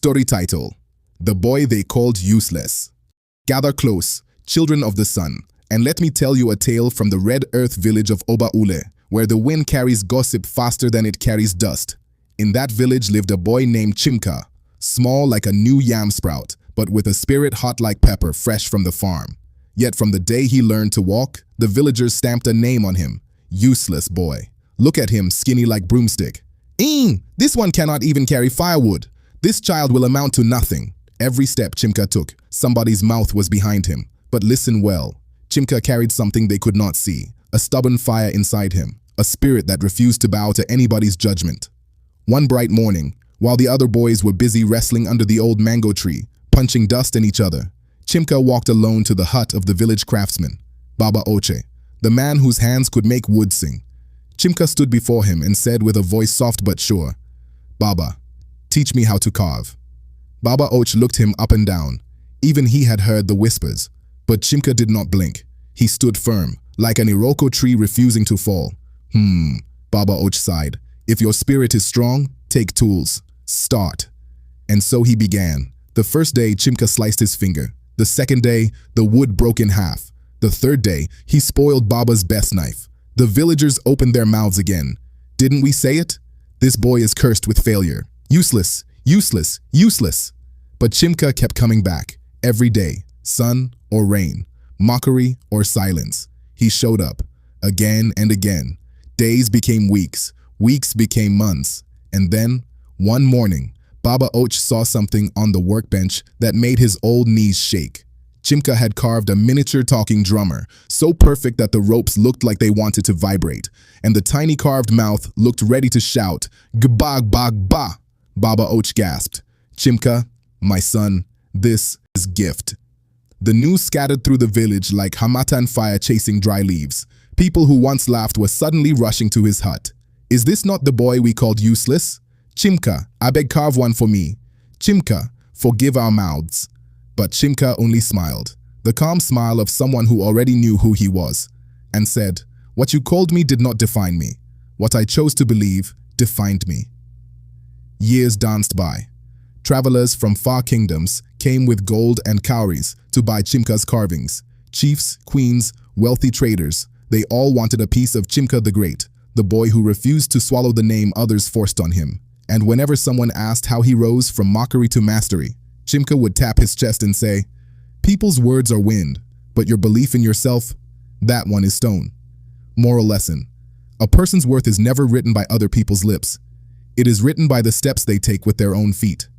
Story title: The Boy They Called Useless. Gather close, children of the sun, and let me tell you a tale from the Red Earth village of Obaule, where the wind carries gossip faster than it carries dust. In that village lived a boy named Chimka, small like a new yam sprout, but with a spirit hot like pepper fresh from the farm. Yet from the day he learned to walk, the villagers stamped a name on him: useless boy. Look at him, skinny like broomstick. This one cannot even carry firewood. This child will amount to nothing. Every step Chimka took, somebody's mouth was behind him. But listen well, Chimka carried something they could not see, a stubborn fire inside him, a spirit that refused to bow to anybody's judgment. One bright morning, while the other boys were busy wrestling under the old mango tree, punching dust in each other, Chimka walked alone to the hut of the village craftsman, Baba Oche, the man whose hands could make wood sing. Chimka stood before him and said with a voice soft but sure, "Baba, teach me how to carve." Baba Och looked him up and down. Even he had heard the whispers, but Chimka did not blink. He stood firm, like an Iroko tree refusing to fall. Baba Och sighed. If your spirit is strong, take tools. Start. And so he began. The first day, Chimka sliced his finger. The second day, the wood broke in half. The third day, he spoiled Baba's best knife. The villagers opened their mouths again. Didn't we say it? This boy is cursed with failure. Useless, useless, useless. But Chimka kept coming back. Every day, sun or rain, mockery or silence. He showed up, again and again. Days became weeks, weeks became months. And then, one morning, Baba Och saw something on the workbench that made his old knees shake. Chimka had carved a miniature talking drummer, so perfect that the ropes looked like they wanted to vibrate, and the tiny carved mouth looked ready to shout, "Gbag bag ba!" Baba Och gasped. "Chimka, my son, this is gift." The news scattered through the village like hamatan fire chasing dry leaves. People who once laughed were suddenly rushing to his hut. "Is this not the boy we called useless? Chimka, I beg carve one for me. Chimka, forgive our mouths." But Chimka only smiled, the calm smile of someone who already knew who he was, and said, "What you called me did not define me. What I chose to believe defined me." Years danced by. Travelers from far kingdoms came with gold and cowries to buy Chimka's carvings. Chiefs, queens, wealthy traders, they all wanted a piece of Chimka the Great, the boy who refused to swallow the name others forced on him. And whenever someone asked how he rose from mockery to mastery, Chimka would tap his chest and say, "People's words are wind, but your belief in yourself, that one is stone." Moral lesson: a person's worth is never written by other people's lips. It is written by the steps they take with their own feet.